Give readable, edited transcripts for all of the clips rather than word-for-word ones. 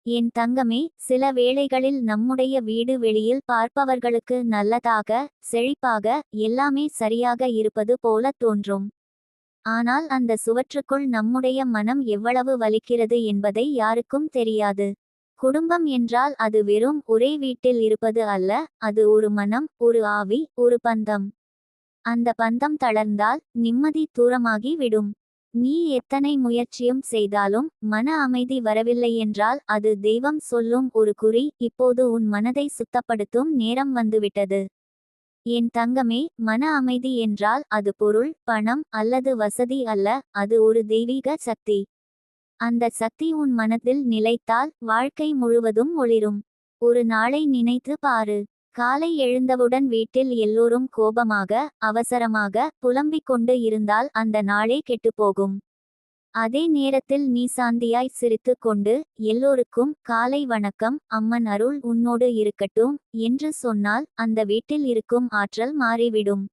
என் தங்கமே, சில வேளைகளில் நம்முடைய வீடு வெளியில் பார்ப்பவர்களுக்கு நல்லதாக, செழிப்பாக, எல்லாமே சரியாக இருப்பது போல தோன்றும். ஆனால் அந்த சுவற்றுக்குள் நம்முடைய மனம் எவ்வளவு வலிக்கிறது என்பதை யாருக்கும் தெரியாது. குடும்பம் என்றால் அது வெறும் ஒரே வீட்டில் இருப்பது அல்ல, அது ஒரு மனம், ஒரு ஆவி, ஒரு பந்தம். அந்த பந்தம் தளர்ந்தால் நிம்மதி தூரமாகி விடும். நீ எத்தனை முயற்சியும் செய்தாலும் மன அமைதி வரவில்லையென்றால் அது தெய்வம் சொல்லும் ஒரு குறி. இப்போது உன் மனதை சுத்தப்படுத்தும் நேரம் வந்துவிட்டது. என் தங்கமே, மன அமைதி என்றால் அது பொருள், பணம் அல்லது வசதி அல்ல, அது ஒரு தெய்வீக சக்தி. அந்த சக்தி உன் மனதில் நிலைத்தால் வாழ்க்கை முழுவதும் ஒளிரும். ஒரு நாளை நினைத்து பாரு. காலை எழுந்தவுடன் வீட்டில் எல்லோரும் கோபமாக, அவசரமாக புலம்பிக் கொண்டு இருந்தால் அந்த நாளே கெட்டுப்போகும். அதே நேரத்தில் நீ சாந்தியாய் சிரித்து கொண்டு எல்லோருக்கும் காலை வணக்கம், அம்மன் அருள் உன்னோடு இருக்கட்டும் என்று சொன்னால் அந்த வீட்டில் இருக்கும் ஆற்றல் மாறிவிடும்.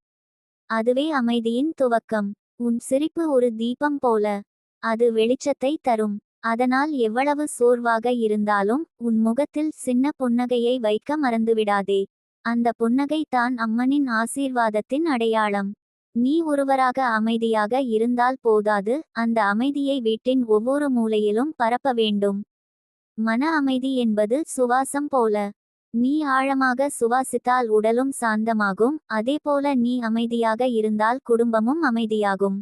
அதுவே அமைதியின் துவக்கம். உன் சிரிப்பு ஒரு தீபம் போல. அது வெளிச்சத்தை தரும். அதனால் எவ்வளவு சோர்வாக இருந்தாலும் உன் முகத்தில் சின்ன புன்னகையை வைக்க மறந்துவிடாதே. அந்த புன்னகை தான் அம்மனின் ஆசீர்வாதத்தின் அடையாளம். நீ ஒருவராக அமைதியாக இருந்தால் போதாது, அந்த அமைதியை வீட்டின் ஒவ்வொரு மூலையிலும் பரப்ப வேண்டும். மன அமைதி என்பது சுவாசம் போல. நீ ஆழமாக சுவாசித்தால் உடலும் சாந்தமாகும், அதேபோல நீ அமைதியாக இருந்தால் குடும்பமும் அமைதியாகும்.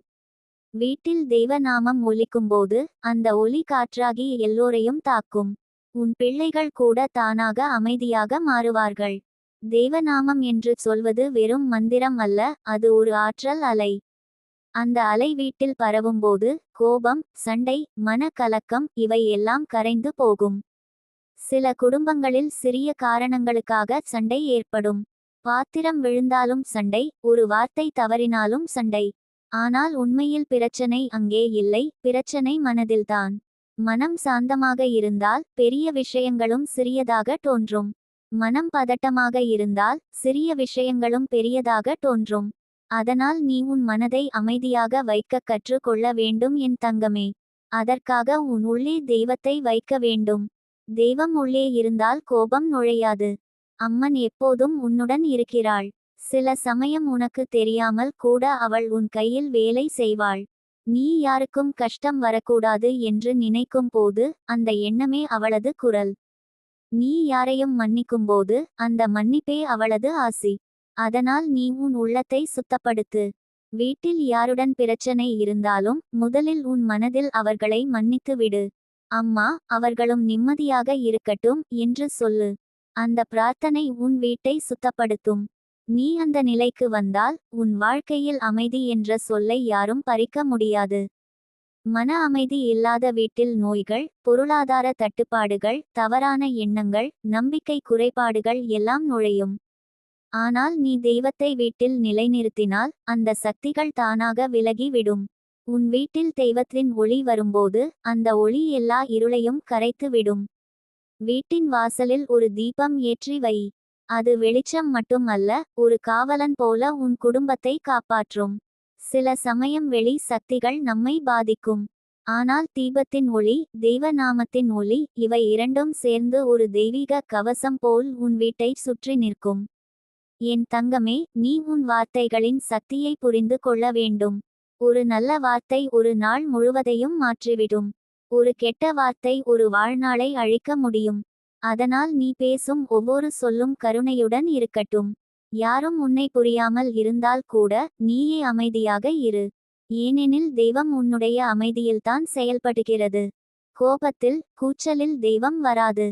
வீட்டில் தெய்வ நாமம் ஒலிக்கும்போது அந்த ஒலி காற்றாகி எல்லோரையும் தாக்கும். உன் பிள்ளைகள் கூட தானாக அமைதியாக மாறுவார்கள். தெய்வநாமம் என்று சொல்வது வெறும் மந்திரம் அல்ல, அது ஒரு ஆற்றல் அலை. அந்த அலை வீட்டில் பரவும்போது கோபம், சண்டை, மன கலக்கம் இவை எல்லாம் கரைந்து போகும். சில குடும்பங்களில் சிறிய காரணங்களுக்காக சண்டை ஏற்படும். பாத்திரம் விழுந்தாலும் சண்டை, ஒரு வார்த்தை தவறினாலும் சண்டை. ஆனால் உண்மையில் பிரச்சனை அங்கே இல்லை, பிரச்சனை மனதில்தான். மனம் சாந்தமாக இருந்தால் பெரிய விஷயங்களும் சிறியதாக தோன்றும். மனம் பதட்டமாக இருந்தால் சிறிய விஷயங்களும் பெரியதாக தோன்றும். அதனால் நீ உன் மனதை அமைதியாக வைக்க கற்று கொள்ள வேண்டும் என் தங்கமே. அதற்காக உன் உள்ளே தெய்வத்தை வைக்க வேண்டும். தெய்வம் உள்ளே இருந்தால் கோபம் நுழையாது. அம்மன் எப்போதும் உன்னுடன் இருக்கிறாள். சில சமயம் உனக்கு தெரியாமல் கூட அவள் உன் கையில் வேலை செய்வாள். நீ யாருக்கும் கஷ்டம் வரக்கூடாது என்று நினைக்கும் போது அந்த எண்ணமே அவளது குரல். நீ யாரையும் மன்னிக்கும்போது அந்த மன்னிப்பே அவளது ஆசி. அதனால் நீ உன் உள்ளத்தை சுத்தப்படுத்து. வீட்டில் யாருடன் பிரச்சனை இருந்தாலும் முதலில் உன் மனதில் அவர்களை மன்னித்து விடு. அம்மா, அவர்களும் நிம்மதியாக இருக்கட்டும் என்று சொல்லு. அந்த பிரார்த்தனை உன் வீட்டை சுத்தப்படுத்தும். நீ அந்த நிலைக்கு வந்தால் உன் வாழ்க்கையில் அமைதி என்ற சொல்லை யாரும் பறிக்க முடியாது. மன அமைதி இல்லாத வீட்டில் நோய்கள், பொருளாதார தட்டுப்பாடுகள், தவறான எண்ணங்கள், நம்பிக்கை குறைபாடுகள் எல்லாம் நுழையும். ஆனால் நீ தெய்வத்தை வீட்டில் நிலைநிறுத்தினால் அந்த சக்திகள் தானாக விலகி விடும். உன் வீட்டில் தெய்வத்தின் ஒளி வரும்போது அந்த ஒளி எல்லா இருளையும் கரைத்து விடும். வீட்டின் வாசலில் ஒரு தீபம் ஏற்றி வை. அது வெளிச்சம் மட்டும் அல்ல, ஒரு காவலன் போல உன் குடும்பத்தை காப்பாற்றும். சில சமயம் வெளி சக்திகள் நம்மை பாதிக்கும். ஆனால் தீபத்தின் ஒளி, தெய்வ நாமத்தின் ஒளி, இவை இரண்டும் சேர்ந்து ஒரு தெய்வீக கவசம் போல் உன் வீட்டை சுற்றி நிற்கும். என் தங்கமே, நீ உன் வார்த்தைகளின் சக்தியை புரிந்து கொள்ள வேண்டும். ஒரு நல்ல வார்த்தை ஒரு நாள் முழுவதையும் மாற்றிவிடும். ஒரு கெட்ட வார்த்தை ஒரு வாழ்நாளை அழிக்க முடியும். அதனால் நீ பேசும் ஒவ்வொரு சொல்லும் கருணையுடன் இருக்கட்டும். யாரும் உன்னை புரியாமல் இருந்தால் கூட நீயே அமைதியாக இரு. ஏனெனில் தெய்வம் உன்னுடைய அமைதியில்தான் செயல்படுகிறது. கோபத்தில், கூச்சலில் தெய்வம் வராது.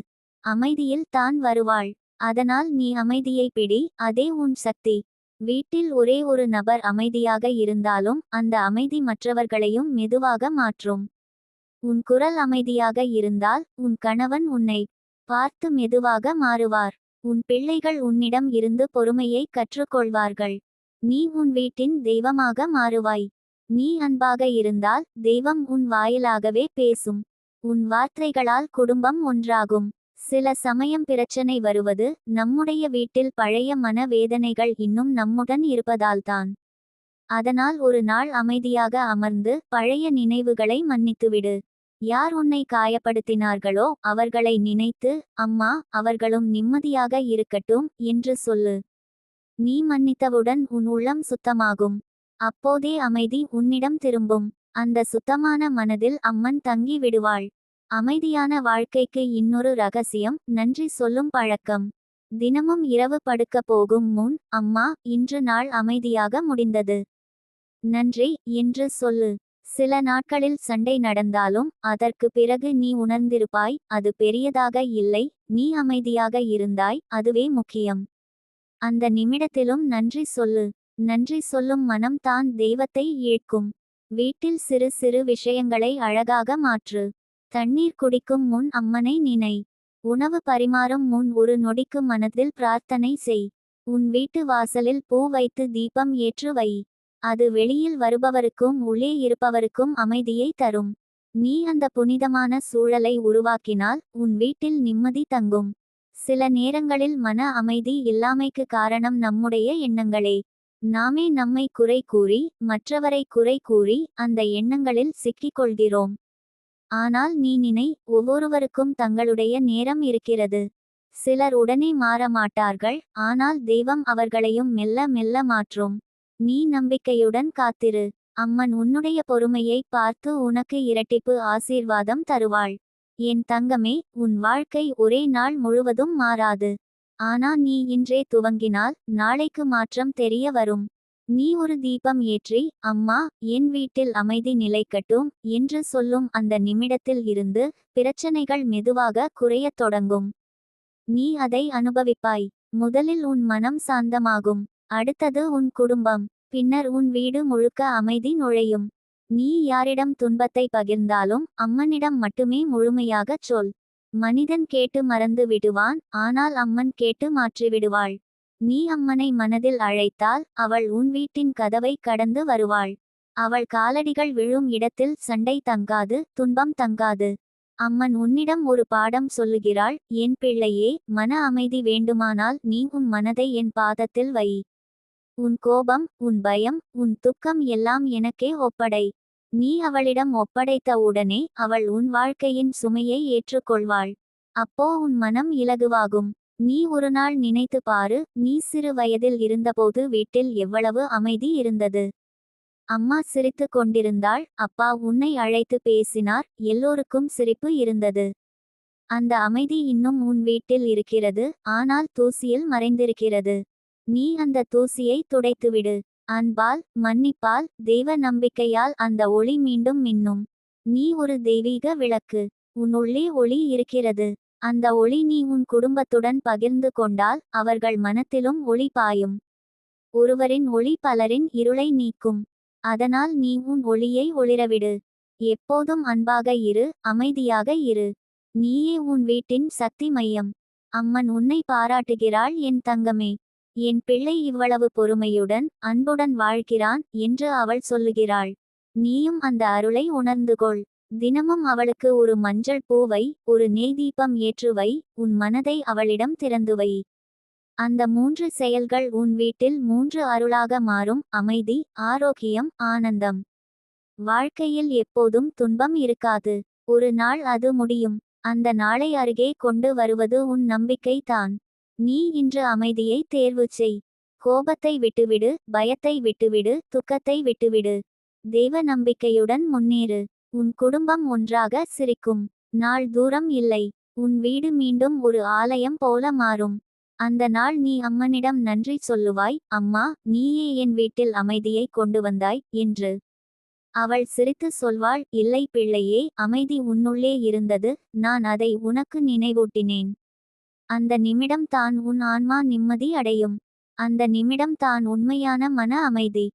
அமைதியில் தான் வருவாள். அதனால் நீ அமைதியை பிடி, அதே உன் சக்தி. வீட்டில் ஒரே ஒரு நபர் அமைதியாக இருந்தாலும் அந்த அமைதி மற்றவர்களையும் மெதுவாக மாற்றும். உன் குரல் அமைதியாக இருந்தால் உன் கணவன் உன்னை பார்த்து மெதுவாக மாறுவார். உன் பிள்ளைகள் உன்னிடம் இருந்து பொறுமையை கற்றுக்கொள்வார்கள். நீ உன் வீட்டின் தெய்வமாக மாறுவாய். நீ அன்பாக இருந்தால் தெய்வம் உன் வாயிலாகவே பேசும். உன் வார்த்தைகளால் குடும்பம் ஒன்றாகும். சில சமயம் பிரச்சனை வருவது நம்முடைய வீட்டில் பழைய மன வேதனைகள் இன்னும் நம்முடன் இருப்பதால்தான். அதனால் ஒரு நாள் அமைதியாக அமர்ந்து பழைய நினைவுகளை மன்னித்துவிடு. யார் உன்னை காயப்படுத்தினார்களோ அவர்களை நினைத்து, அம்மா, அவர்களும் நிம்மதியாக இருக்கட்டும் என்று சொல்லு. நீ மன்னித்தவுடன் உன் உள்ளம் சுத்தமாகும். அப்போதே அமைதி உன்னிடம் திரும்பும். அந்த சுத்தமான மனதில் அம்மன் தங்கி விடுவாள். அமைதியான வாழ்க்கைக்கு இன்னொரு ரகசியம் நன்றி சொல்லும் பழக்கம். தினமும் இரவு படுக்கப் போகும் முன், அம்மா, இன்று நாள் அமைதியாக முடிந்தது, நன்றி என்று சொல்லு. சில நாட்களில் சண்டை நடந்தாலும் அதற்கு பிறகு நீ உணர்ந்திருப்பாய், அது பெரியதாக இல்லை, நீ அமைதியாக இருந்தாய், அதுவே முக்கியம். அந்த நிமிடத்திலும் நன்றி சொல்லு. நன்றி சொல்லும் மனம் தான் தெய்வத்தை ஈர்க்கும். வீட்டில் சிறு சிறு விஷயங்களை அழகாக மாற்று. தண்ணீர் குடிக்கும் முன் அம்மனை நினை. உணவு பரிமாறும் முன் ஒரு நொடிக்கு மனதில் பிரார்த்தனை செய். உன் வீட்டு வாசலில் பூ வைத்து தீபம் ஏற்று வை. அது வெளியில் வருபவருக்கும் உள்ளே இருப்பவருக்கும் அமைதியை தரும். நீ அந்த புனிதமான சூழலை உருவாக்கினால் உன் வீட்டில் நிம்மதி தங்கும். சில நேரங்களில் மன அமைதி இல்லாமைக்கு காரணம் நம்முடைய எண்ணங்களே. நாமே நம்மை குறை கூறி, மற்றவரை குறை கூறி அந்த எண்ணங்களில் சிக்கிக்கொள்கிறோம். ஆனால் நீ நினை, ஒவ்வொருவருக்கும் தங்களுடைய நேரம் இருக்கிறது. சிலர் உடனே மாற மாட்டார்கள், ஆனால் தெய்வம் அவர்களையும் மெல்ல மெல்ல மாற்றும். நீ நம்பிக்கையுடன் காத்திரு. அம்மன் உன்னுடைய பொறுமையை பார்த்து உனக்கு இரட்டிப்பு ஆசீர்வாதம் தருவாள். என் தங்கமே, உன் வாழ்க்கை ஒரே நாள் முழுவதும் மாறாது. ஆனா நீ இன்றே துவங்கினால் நாளைக்கு மாற்றம் தெரிய வரும். நீ ஒரு தீபம் ஏற்றி, அம்மா, என் வீட்டில் அமைதி நிலைக்கட்டும் என்று சொல்லும் அந்த நிமிடத்தில் இருந்து பிரச்சனைகள் மெதுவாக குறையத் தொடங்கும். நீ அதை அனுபவிப்பாய். முதலில் உன் மனம் சாந்தமாகும். அடுத்தது உன் குடும்பம். பின்னர் உன் வீடு முழுக்க அமைதி நுழையும். நீ யாரிடம் துன்பத்தை பகிர்ந்தாலும் அம்மனிடம் மட்டுமே முழுமையாகச் சொல். மனிதன் கேட்டு மறந்து விடுவான், ஆனால் அம்மன் கேட்டு மாற்றிவிடுவாள். நீ அம்மனை மனதில் அழைத்தால் அவள் உன் வீட்டின் கதவை கடந்து வருவாள். அவள் காலடிகள் விழும் இடத்தில் சண்டை தங்காது, துன்பம் தங்காது. அம்மன் உன்னிடம் ஒரு பாடம் சொல்லுகிறாள், என் பிள்ளையே, மன அமைதி வேண்டுமானால் நீ உன் மனதை என் பாதத்தில் வை. உன் கோபம், உன் பயம், உன் துக்கம் எல்லாம் எனக்கே ஒப்படை. நீ அவளிடம் ஒப்படைத்த உடனே அவள் உன் வாழ்க்கையின் சுமையை ஏற்றுக்கொள்வாள். அப்போ உன் மனம் இலகுவாகும். நீ ஒரு நாள் நினைத்து பாரு, நீ சிறு வயதில் இருந்தபோது வீட்டில் எவ்வளவு அமைதி இருந்தது. அம்மா சிரித்து கொண்டிருந்தாள், அப்பா உன்னை அழைத்து பேசினார், எல்லோருக்கும் சிரிப்பு இருந்தது. அந்த அமைதி இன்னும் உன் வீட்டில் இருக்கிறது, ஆனால் தூசியில் மறைந்திருக்கிறது. நீ அந்த தூசியை துடைத்துவிடு. அன்பால், மன்னிப்பால், தெய்வ நம்பிக்கையால் அந்த ஒளி மீண்டும் மின்னும். நீ ஒரு தெய்வீக விளக்கு. உன் உள்ளே ஒளி இருக்கிறது. அந்த ஒளி நீ உன் குடும்பத்துடன் பகிர்ந்து கொண்டால் அவர்கள் மனத்திலும் ஒளி பாயும். ஒருவரின் ஒளி பலரின் இருளை நீக்கும். அதனால் நீ உன் ஒளியை ஒளிரவிடு. எப்போதும் அன்பாக இரு, அமைதியாக இரு. நீயே உன் வீட்டின் சக்தி மையம். அம்மன் உன்னை பாராட்டுகிறாள், என் தங்கமே. என் பிள்ளை இவ்வளவு பொறுமையுடன், அன்புடன் வாழ்கிறான் என்று அவள் சொல்லுகிறாள். நீயும் அந்த அருளை உணர்ந்து கொள். தினமும் அவளுக்கு ஒரு மஞ்சள் பூவை, ஒரு நெய் தீபம் ஏற்று வை. உன் மனதை அவளிடம் திறந்து வை. அந்த 3 செயல்கள் உன் வீட்டில் 3 அருளாக மாறும்: அமைதி, ஆரோக்கியம், ஆனந்தம். வாழ்க்கையில் எப்போதும் துன்பம் இருக்காது. ஒரு நாள் அது முடியும். அந்த நாளை அருகே கொண்டு வருவது உன் நம்பிக்கை தான். நீ இன்று அமைதியை தேர்வு செய். கோபத்தை விட்டுவிடு, பயத்தை விட்டுவிடு, துக்கத்தை விட்டுவிடு. தெய்வ நம்பிக்கையுடன் முன்னேறு. உன் குடும்பம் ஒன்றாக சிரிக்கும். நாள் தூரம் இல்லை. உன் வீடு மீண்டும் ஒரு ஆலயம் போல மாறும். அந்த நாள் நீ அம்மனிடம் நன்றி சொல்லுவாய், அம்மா, நீயே என் வீட்டில் அமைதியை கொண்டு வந்தாய் என்று. அவள் சிரித்து சொல்வாள், இல்லை பிள்ளையே, அமைதி உன்னுள்ளே இருந்தது, நான் அதை உனக்கு நினைவூட்டினேன். அந்த நிமிடம் தான் உன் ஆன்மா நிம்மதி அடையும். அந்த நிமிடம் தான் உண்மையான மன அமைதி.